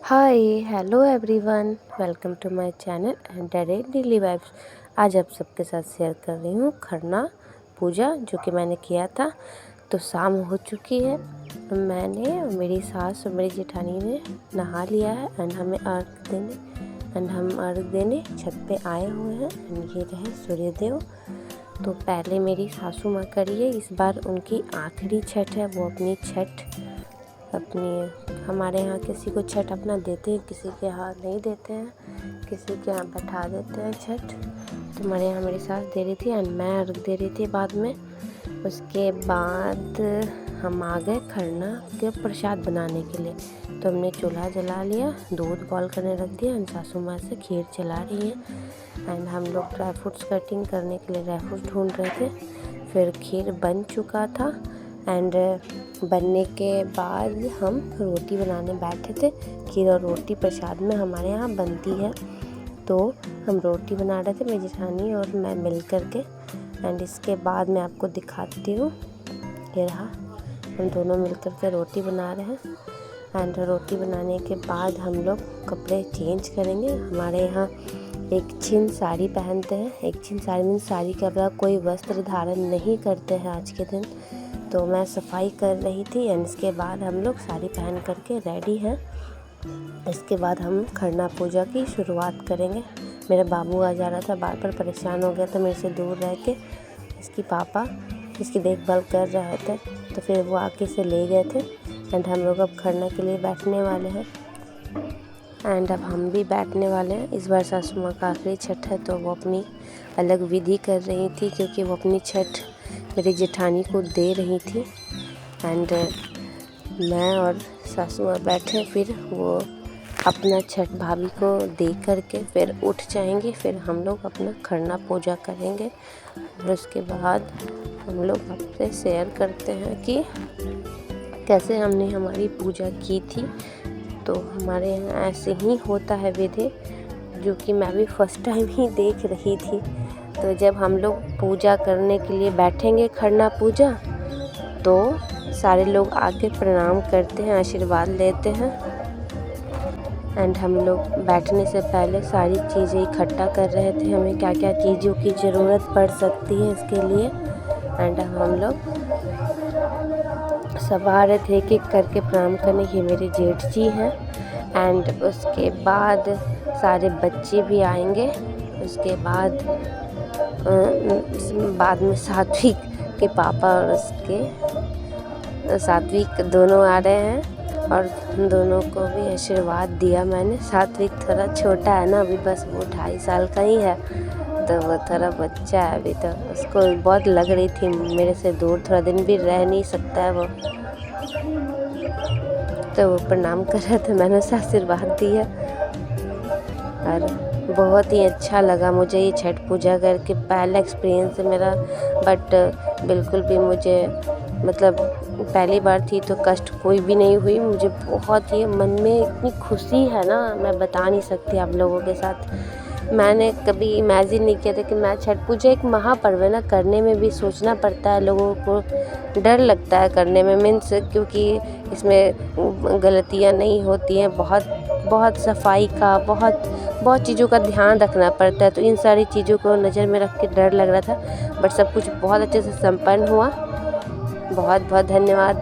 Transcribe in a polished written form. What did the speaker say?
Hi hello everyone, welcome to my channel and daily vibes. आज आप सबके साथ शेयर कर रही हूँ खरना पूजा जो कि मैंने किया था। तो शाम हो चुकी है, मैंने मेरी सास और मेरी जेठानी ने नहा लिया है एंड हम अर्घ देने छत पे आए हुए हैं। एंड ये रहे सूर्यदेव। तो पहले मेरी सासू माँ करी है, इस बार उनकी आखिरी छठ है। वो हमारे यहाँ किसी को छठ अपना देते हैं, किसी के यहाँ नहीं देते हैं, किसी के यहाँ बैठा देते हैं छठ। तो हमारे यहाँ मेरी सास दे रही थी एंड मैं अर्घ दे रही थी बाद में। उसके बाद हम आ गए खरना के प्रसाद बनाने के लिए। तो हमने चूल्हा जला लिया, दूध बॉयल करने रख दिया एंड सासू माँ से खीर चला रही हैं। एंड हम लोग ड्राई फ्रूट्स कटिंग करने के लिए ड्राई फ्रूट्स ढूंढ रहे थे। फिर खीर बन चुका था एंड बनने के बाद हम रोटी बनाने बैठे थे। खीर और रोटी प्रसाद में हमारे यहाँ बनती है, तो हम रोटी बना रहे थे, मेरी जेठानी और मैं मिल कर के। एंड इसके बाद मैं आपको दिखाती हूँ, ये रहा, हम दोनों मिल कर के रोटी बना रहे हैं। एंड रोटी बनाने के बाद हम लोग कपड़े चेंज करेंगे। हमारे यहाँ एक छिन साड़ी पहनते हैं। एक छिन साड़ी मीन साड़ी के अलावा कोई वस्त्र धारण नहीं करते हैं आज के दिन। तो मैं सफाई कर रही थी एंड इसके बाद हम लोग साड़ी पहन करके रेडी हैं। इसके बाद हम खरना पूजा की शुरुआत करेंगे। मेरा बाबू आ जा रहा था, बार बार परेशान हो गया था मेरे से दूर रह के। इसकी पापा इसकी देखभाल कर रहे थे, तो फिर वो आके से ले गए थे। एंड हम लोग अब खरना के लिए बैठने वाले हैं एंड अब हम भी बैठने वाले हैं। इस बार सासू माँ का आखिरी छठ है, तो वो अपनी अलग विधि कर रही थी, क्योंकि वो अपनी छठ मेरी जेठानी को दे रही थी। एंड मैं और सासू माँ बैठे, फिर वो अपना छठ भाभी को दे करके फिर उठ जाएंगे। फिर हम लोग अपना खरना पूजा करेंगे और उसके बाद हम लोग आपसे शेयर करते हैं कि कैसे हमने हमारी पूजा की थी। तो हमारे यहाँ ऐसे ही होता है विधि, जो कि मैं भी फर्स्ट टाइम ही देख रही थी। तो जब हम लोग पूजा करने के लिए बैठेंगे खरना पूजा, तो सारे लोग आके प्रणाम करते हैं, आशीर्वाद लेते हैं। एंड हम लोग बैठने से पहले सारी चीज़ें इकट्ठा कर रहे थे, हमें क्या क्या चीज़ों की ज़रूरत पड़ सकती है इसके लिए। एंड हम लोग सब आ रहे थे एक एक करके प्रणाम करने। ये मेरे जेठ जी हैं। एंड उसके बाद सारे बच्चे भी आएंगे। उसके बाद में सात्विक के पापा और उसके सात्विक दोनों आ रहे हैं और दोनों को भी आशीर्वाद दिया मैंने। सात्विक थोड़ा छोटा है ना, अभी बस वो 2.5 साल का ही है, तो वो थोड़ा बच्चा है अभी। तो उसको बहुत लग रही थी मेरे से दूर, थोड़ा दिन भी रह नहीं सकता है वो। तो वो प्रणाम कर रहे थे, मैंने उसे आशीर्वाद दिया और बहुत ही अच्छा लगा मुझे ये छठ पूजा करके। पहला एक्सपीरियंस है मेरा, बट बिल्कुल भी मुझे मतलब पहली बार थी तो कष्ट कोई भी नहीं हुई। मुझे बहुत ही मन में इतनी खुशी है ना, मैं बता नहीं सकती आप लोगों के साथ। मैंने कभी इमेजिन नहीं किया था कि मैं छठ पूजा एक महापर्व है ना, करने में भी सोचना पड़ता है, लोगों को डर लगता है करने में, मीन्स क्योंकि इसमें गलतियाँ नहीं होती हैं। बहुत सफाई का बहुत चीज़ों का ध्यान रखना पड़ता है। तो इन सारी चीज़ों को नज़र में रख के डर लग रहा था, बट सब कुछ बहुत अच्छे से संपन्न हुआ। बहुत बहुत धन्यवाद।